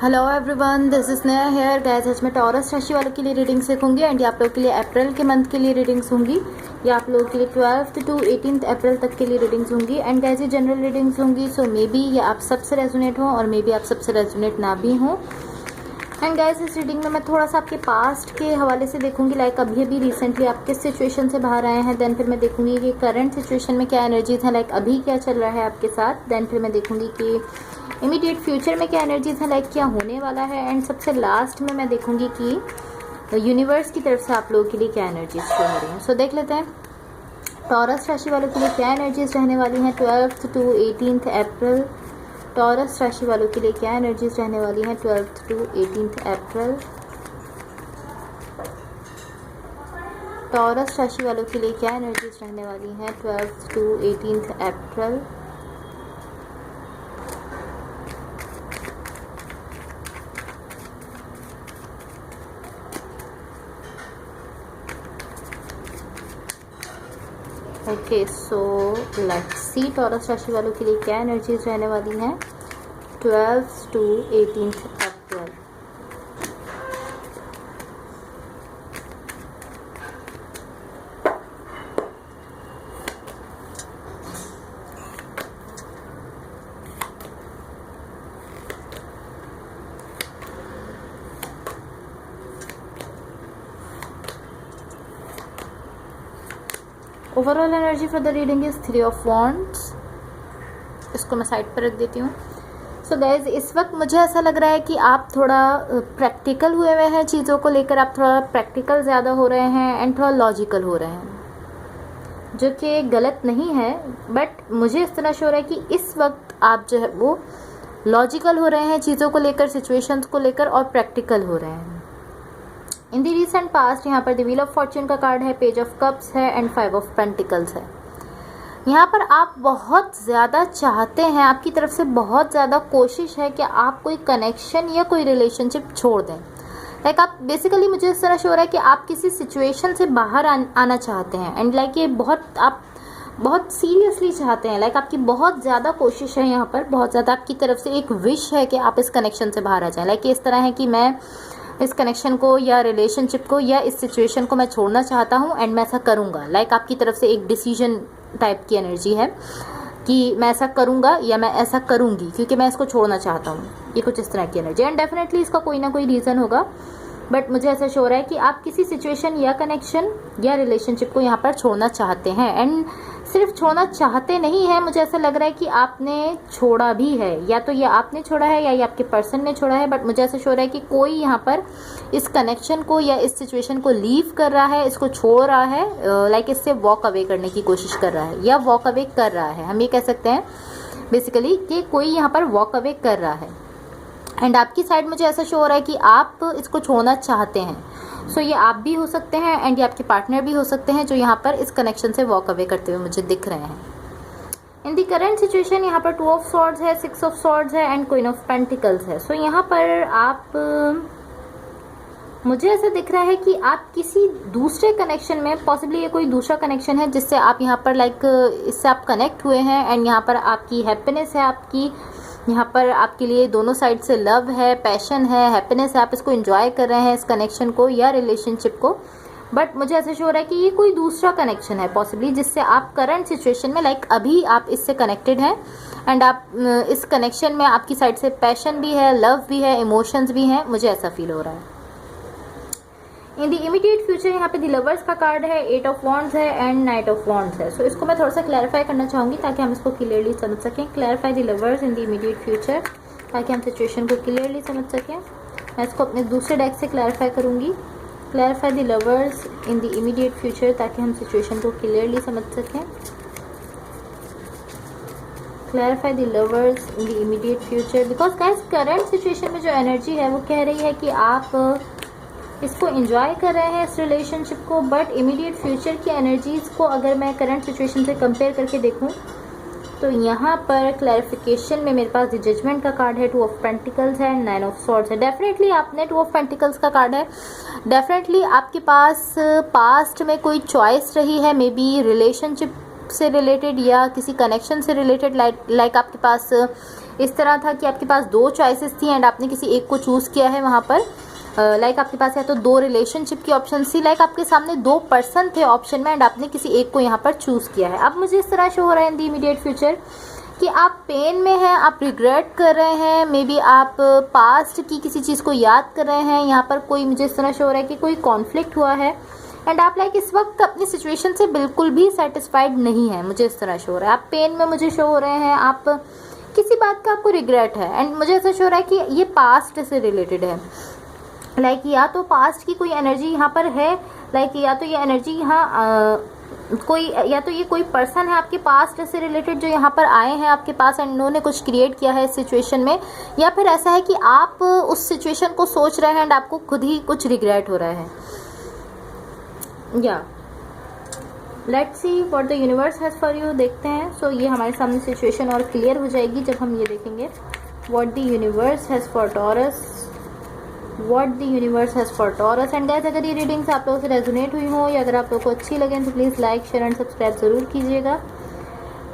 Hello everyone, this is नया hair guys. आज मैं टॉरस राशि वालों के लिए रीडिंग्स देखूंगी एंड ये आप लोगों के लिए अप्रैल के मंथ के लिए रीडिंग्स होंगी। ये आप लोगों के लिए 12th to 18th अप्रैल तक के लिए रीडिंग्स होंगी एंड गाइस ये जनरल रीडिंग्स होंगी। सो मे बी ये आप सबसे रेजोनेट हो और मे बी आप सबसे रेजोनेट ना भी हो। एंड गाइस इस रीडिंग में मैं थोड़ा सा आपके पास्ट के हवाले से देखूंगी, लाइक अभी अभी रिसेंटली आप किस सिचुएशन से बाहर आए हैं। देन फिर मैं देखूंगी कि करंट सिचुएशन में क्या एनर्जीज हैं, लाइक अभी क्या चल रहा है आपके साथ। देन फिर मैं देखूंगी कि इमीडिएट फ्यूचर में क्या एनर्जीज हैं, लाइक क्या होने वाला है। एंड सबसे लास्ट में मैं देखूंगी कि यूनिवर्स की तरफ से आप लोगों के लिए क्या एनर्जीज शो हो रही हैं। सो देख लेते हैं टॉरस राशि वालों के लिए क्या एनर्जीज रहने वाली हैं 12th to 18th April. Taurus राशि वालों के लिए क्या एनर्जीज रहने वाली हैं 12th to 18th April. Taurus राशि वालों के लिए क्या एनर्जीज रहने वाली हैं 12th to 18th April. Okay, so let's see taurus राशि वालों के लिए क्या एनर्जीज रहने वाली हैं 12th to 18th April. Overall energy for the reading is 3 of Wands। इसको मैं साइड पर रख देती हूँ। सो गाइज इस वक्त मुझे ऐसा लग रहा है कि आप थोड़ा प्रैक्टिकल हुए हुए हैं चीज़ों को लेकर। आप थोड़ा प्रैक्टिकल ज़्यादा हो रहे हैं एंड थोड़ा लॉजिकल हो रहे हैं, जो कि गलत नहीं है, बट मुझे इस तरह शो हो रहा है कि इस वक्त आप जो है वो लॉजिकल हो रहे हैं चीज़ों को लेकर, सिचुएशंस को लेकर, और प्रैक्टिकल हो रहे हैं। इन द रिसेंट पास्ट यहाँ पर द व्हील ऑफ फॉर्च्यून का कार्ड है, पेज ऑफ कप्स है एंड 5 of पेंटिकल्स है। यहाँ पर आप बहुत ज़्यादा चाहते हैं, आपकी तरफ से बहुत ज़्यादा कोशिश है कि आप कोई कनेक्शन या कोई रिलेशनशिप छोड़ दें। लाइक आप बेसिकली, मुझे इस तरह शो हो रहा है कि आप किसी सिचुएशन से बाहर आना चाहते हैं एंड लाइक ये आप बहुत सीरियसली चाहते हैं। लाइक आपकी बहुत ज़्यादा कोशिश है यहाँ पर, बहुत ज़्यादा आपकी तरफ से एक विश है कि आप इस कनेक्शन से बाहर आ जाएं। लाइक इस तरह है कि मैं इस कनेक्शन को या रिलेशनशिप को या इस सिचुएशन को मैं छोड़ना चाहता हूँ एंड मैं ऐसा करूँगा। लाइक आपकी तरफ से एक डिसीजन टाइप की एनर्जी है कि मैं ऐसा करूँगा या मैं ऐसा करूँगी क्योंकि मैं इसको छोड़ना चाहता हूँ। ये कुछ इस तरह की एनर्जी एंड डेफिनेटली इसका कोई ना कोई रीज़न होगा, बट मुझे ऐसा शो हो रहा है कि आप किसी सिचुएशन या कनेक्शन या रिलेशनशिप को यहाँ पर छोड़ना चाहते हैं। एंड सिर्फ छोड़ना चाहते नहीं हैं, मुझे ऐसा लग रहा है कि आपने छोड़ा भी है, या तो ये आपने छोड़ा है या ये आपके पर्सन ने छोड़ा है। बट मुझे ऐसा शो हो रहा है कि कोई यहाँ पर इस कनेक्शन को या इस सिचुएशन को लीव कर रहा है, इसको छोड़ रहा है, लाइक इससे वॉक अवे करने की कोशिश कर रहा है या वॉक अवे कर रहा है। हम ये कह सकते हैं बेसिकली कि कोई यहाँ पर वॉक अवे कर रहा है एंड आपकी साइड मुझे ऐसा शो हो रहा है कि आप इसको छोड़ना चाहते हैं। सो ये आप भी हो सकते हैं एंड ये आपके पार्टनर भी हो सकते हैं जो यहाँ पर इस कनेक्शन से वॉक अवे करते हुए मुझे दिख रहे हैं। इन दी करेंट सिचुएशन यहाँ पर 2 of Swords है, 6 of Swords है एंड Queen of Pentacles है। सो यहाँ पर आप मुझे ऐसा दिख रहा है कि आप किसी दूसरे कनेक्शन में, पॉसिबली ये कोई दूसरा कनेक्शन है जिससे आप यहाँ पर लाइक इससे आप कनेक्ट हुए हैं एंड यहाँ पर आपकी हैप्पीनेस है, आपकी यहाँ पर आपके लिए दोनों साइड से लव है, पैशन है, हैप्पीनेस है, आप इसको एंजॉय कर रहे हैं इस कनेक्शन को या रिलेशनशिप को। बट मुझे ऐसा शो हो रहा है कि ये कोई दूसरा कनेक्शन है पॉसिबली जिससे आप करंट सिचुएशन में, लाइक अभी आप इससे कनेक्टेड हैं एंड आप इस कनेक्शन में आपकी साइड से पैशन भी है, लव भी है, इमोशंस भी हैं, मुझे ऐसा फील हो रहा है। इन द इमीडिएट फ्यूचर यहाँ पे द लवर्स का कार्ड है, 8 of Wands है एंड Knight of Wands है। सो इसको मैं थोड़ा सा क्लैरिफाई करना चाहूँगी ताकि हम इसको क्लियरली समझ सकें। Clarify the lovers in the immediate future, ताकि हम सिचुएशन को क्लियरली समझ सकें। मैं इसको अपने दूसरे डेक से क्लैरिफाई करूँगी। Clarify the lovers in the immediate future, ताकि हम सिचुएशन को क्लियरली समझ सकें। Clarify the lovers in the immediate future, because guys current situation में जो एनर्जी है वो कह रही है कि आप इसको एंजॉय कर रहे हैं इस रिलेशनशिप को, बट इमीडिएट फ्यूचर की एनर्जीज को अगर मैं करंट सिचुएशन से कंपेयर करके देखूं तो यहाँ पर क्लैरिफिकेशन में मेरे पास द जजमेंट का कार्ड है, 2 of Pentacles है, 9 of Swords है। डेफिनेटली आपने 2 of Pentacles का कार्ड है, डेफिनेटली आपके पास पास्ट में कोई चॉइस रही है, मे बी रिलेशनशिप से रिलेटेड या किसी कनेक्शन से रिलेटेड, लाइक आपके पास इस तरह था कि आपके पास 2 चॉइसेस थी एंड आपने किसी एक को चूज़ किया है वहाँ पर। लाइक आपके पास या तो 2 रिलेशनशिप की ऑप्शन थी, लाइक आपके सामने 2 पर्सन थे ऑप्शन में एंड आपने किसी एक को यहाँ पर चूज़ किया है। अब मुझे इस तरह शो हो रहा है इन दी इमीडिएट फ्यूचर कि आप पेन में हैं, आप रिग्रेट कर रहे हैं, मे बी आप पास्ट की किसी चीज़ को याद कर रहे हैं। यहाँ पर कोई मुझे इस तरह शो हो रहा है कि कोई कॉन्फ्लिक्ट हुआ है एंड आप लाइक इस वक्त अपनी सिचुएशन से बिल्कुल भी सेटिस्फाइड नहीं है, मुझे इस तरह शो हो रहा है। आप पेन में मुझे शो हो रहे हैं, आप किसी बात का आपको रिग्रेट है एंड मुझे ऐसा शो हो रहा है कि ये पास्ट से रिलेटेड है। लाइक या तो पास्ट की कोई एनर्जी यहाँ पर है, लाइक या तो ये एनर्जी यहाँ कोई, या तो ये कोई पर्सन है आपके पास्ट से रिलेटेड जो यहाँ पर आए हैं आपके पास एंड उन्होंने कुछ क्रिएट किया है इस सिचुएशन में, या फिर ऐसा है कि आप उस सिचुएशन को सोच रहे हैं एंड आपको खुद ही कुछ रिग्रेट हो रहा है। या let's see what the universe has for you, देखते हैं। सो ये हमारे सामने सिचुएशन और क्लियर हो जाएगी जब हम ये देखेंगे what the universe has for taurus, what the universe has for taurus. And guys, अगर ये रीडिंग्स आप लोगों से रेजोनेट हुई हो या अगर आप लोगों को अच्छी लगें तो please like share and subscribe ज़रूर कीजिएगा।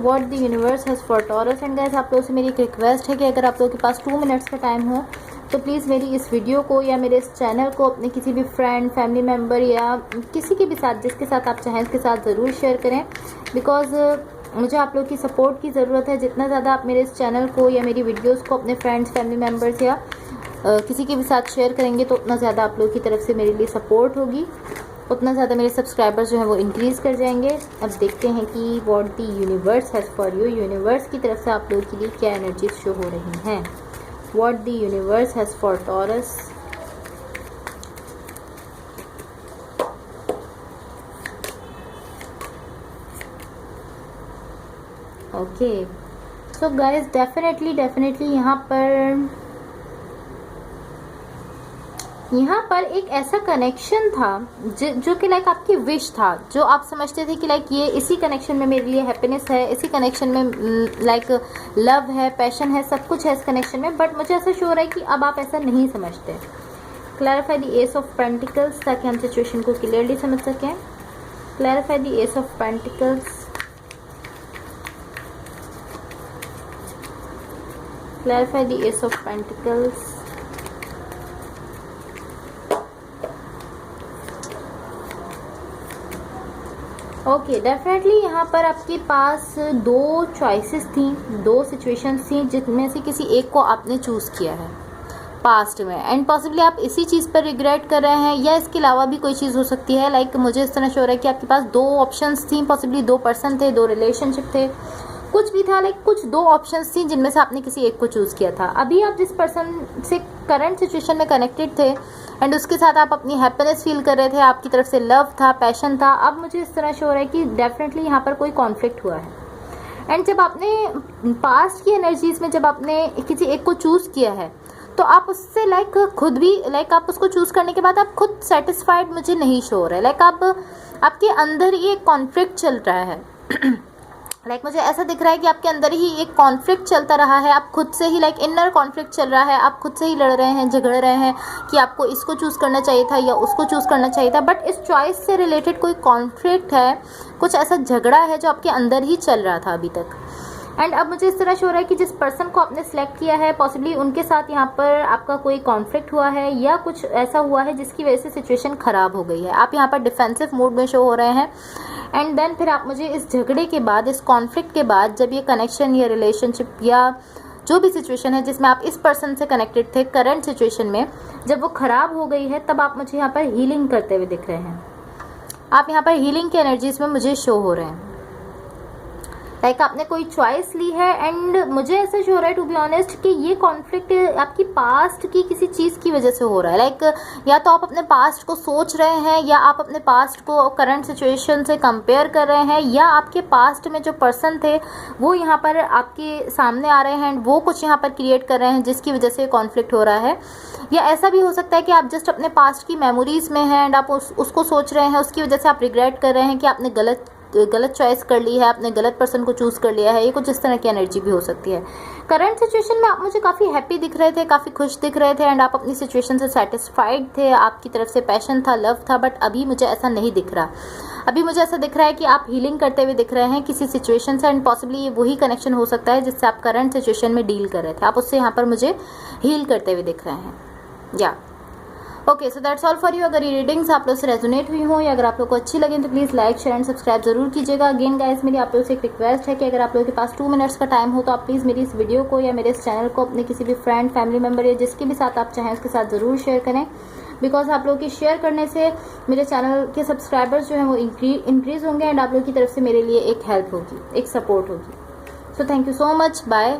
What the universe has for taurus. And guys, आप लोगों से मेरी एक रिक्वेस्ट है कि अगर आप लोगों के पास 2 मिनट्स का टाइम हो तो प्लीज़ मेरी इस वीडियो को या मेरे इस चैनल को अपने किसी भी फ्रेंड, फैमिली मेम्बर या किसी के भी साथ, जिसके साथ आप चाहें उसके साथ ज़रूर शेयर करें, बिकॉज़ मुझे आप लोग की सपोर्ट की ज़रूरत है। जितना ज़्यादा आप मेरे इस चैनल को या मेरी वीडियोस को अपने फ्रेंड्स, फैमिली मेम्बर्स या किसी के भी साथ शेयर करेंगे तो उतना ज़्यादा आप लोग की तरफ से मेरे लिए सपोर्ट होगी, उतना ज़्यादा मेरे सब्सक्राइबर्स जो हैं वो इंक्रीज़ कर जाएंगे। अब देखते हैं कि what the universe has for you, universe की तरफ से आप लोगों के लिए क्या एनर्जीज शो हो रही हैं। What the universe has for taurus. Okay, so guys, definitely यहाँ पर एक ऐसा कनेक्शन था जो कि लाइक आपकी विश था, जो आप समझते थे कि लाइक ये इसी कनेक्शन में मेरे लिए हैप्पीनेस है, इसी कनेक्शन में लाइक लव है, पैशन है, सब कुछ है इस कनेक्शन में। बट मुझे ऐसा शो हो रहा है कि अब आप ऐसा नहीं समझते। Clarify the S of pentacles ताकि हम सिचुएशन को क्लियरली समझ सकें। Clarify the S of pentacles. Clarify the S of pentacles. Okay, definitely यहाँ पर आपके पास 2 चॉइसेस थी, 2 सिचुएशंस थी जिनमें से किसी एक को आपने चूज़ किया है पास्ट में एंड पॉसिबली आप इसी चीज़ पर रिग्रेट कर रहे हैं या इसके अलावा भी कोई चीज़ हो सकती है। लाइक मुझे इस तरह शो हो रहा है कि आपके पास 2 ऑप्शंस थी, पॉसिबली 2 पर्सन थे, 2 रिलेशनशिप थे, कुछ भी था, लाइक कुछ 2 ऑप्शंस थी जिनमें से आपने किसी एक को चूज़ किया था। अभी आप जिस पर्सन से करंट सिचुएशन में कनेक्टेड थे एंड उसके साथ आप अपनी हैप्पीनेस फील कर रहे थे, आपकी तरफ से लव था, पैशन था। अब मुझे इस तरह शो हो रहा है कि डेफिनेटली यहाँ पर कोई कॉन्फ्लिक्ट हुआ है एंड जब आपने पास्ट की एनर्जीज में जब आपने किसी एक को चूज़ किया है तो आप उससे लाइक खुद भी लाइक आप उसको चूज़ करने के बाद आप खुद सेटिस्फाइड मुझे नहीं शो हो रहा है। लाइक आप आपके अंदर ये कॉन्फ्लिक्ट चल रहा है। लाइक मुझे ऐसा दिख रहा है कि आपके अंदर ही एक कॉन्फ्लिक्ट चलता रहा है, आप खुद से ही लाइक इनर कॉन्फ्लिक्ट चल रहा है, आप खुद से ही लड़ रहे हैं, झगड़ रहे हैं कि आपको इसको चूज़ करना चाहिए था या उसको चूज़ करना चाहिए था। बट इस चॉइस से रिलेटेड कोई कॉन्फ्लिक्ट है, कुछ ऐसा झगड़ा है जो आपके अंदर ही चल रहा था अभी तक। एंड अब मुझे इस तरह शो हो रहा है कि जिस पर्सन को आपने सेलेक्ट किया है पॉसिबली उनके साथ यहाँ पर आपका कोई कॉन्फ्लिक्ट हुआ है या कुछ ऐसा हुआ है जिसकी वजह से सिचुएशन ख़राब हो गई है। आप यहाँ पर डिफेंसिव मूड में शो हो रहे हैं एंड देन फिर आप मुझे इस झगड़े के बाद, इस कॉन्फ्लिक्ट के बाद, जब ये कनेक्शन या रिलेशनशिप या जो भी सिचुएशन है जिसमें आप इस पर्सन से कनेक्टेड थे करंट सिचुएशन में, जब वो ख़राब हो गई है तब आप मुझे यहाँ पर हीलिंग करते हुए दिख रहे हैं। आप यहाँ पर हीलिंग की एनर्जीज में मुझे शो हो रहे हैं। लाइक आपने कोई चॉइस ली है एंड मुझे ऐसा शो हो रहा है टू बी ऑनेस्ट कि ये कॉन्फ्लिक्ट आपकी पास्ट की किसी चीज़ की वजह से हो रहा है। लाइक या तो आप अपने पास्ट को सोच रहे हैं या आप अपने पास्ट को करंट सिचुएशन से कंपेयर कर रहे हैं या आपके पास्ट में जो पर्सन थे वो यहाँ पर आपके सामने आ रहे हैं एंड वो कुछ यहाँ पर क्रिएट कर रहे हैं जिसकी वजह से कॉन्फ्लिक्ट हो रहा है। या ऐसा भी हो सकता है कि आप जस्ट अपने पास्ट की मेमोरीज़ में हैं एंड आप उसको सोच रहे हैं, उसकी वजह से आप रिग्रेट कर रहे हैं कि आपने गलत गलत चॉइस कर ली है, आपने गलत पर्सन को चूज़ कर लिया है, ये कुछ इस तरह की एनर्जी भी हो सकती है। करंट सिचुएशन में आप मुझे काफ़ी हैप्पी दिख रहे थे, काफ़ी खुश दिख रहे थे एंड आप अपनी सिचुएशन से सेटिस्फाइड थे, आपकी तरफ से पैशन था, लव था, बट अभी मुझे ऐसा नहीं दिख रहा। अभी मुझे ऐसा दिख रहा है कि आप हीलिंग करते हुए दिख रहे हैं किसी सिचुएशन से एंड पॉसिबली ये वही कनेक्शन हो सकता है जिससे आप करंट सिचुएशन में डील कर रहे थे, आप उससे यहाँ पर मुझे हील करते हुए दिख रहे हैं। या okay, so that's all for you. अगर ये रीडिंग्स आप लोग से रेजोनेट हुई हो या अगर आप लोग को अच्छी लगे तो please like share and subscribe जरूर कीजिएगा। अगेन गाइस, मेरी आप लोग से एक रिक्वेस्ट है कि अगर आप लोगों के पास 2 मिनट्स का टाइम हो तो आप प्लीज़ मेरी इस वीडियो को या मेरे इस चैनल को अपने किसी भी फ्रेंड, फैमिली मेम्बर या जिसके भी साथ आप चाहें उसके साथ ज़रूर शेयर करें, बिकॉज आप लोगों के शेयर करने से मेरे चैनल के सब्सक्राइबर्स जो हैं वो इंक्रीज़ होंगे एंड आप लोगों की तरफ से मेरे लिए एक हेल्प होगी, एक सपोर्ट होगी। So thank you so much, bye.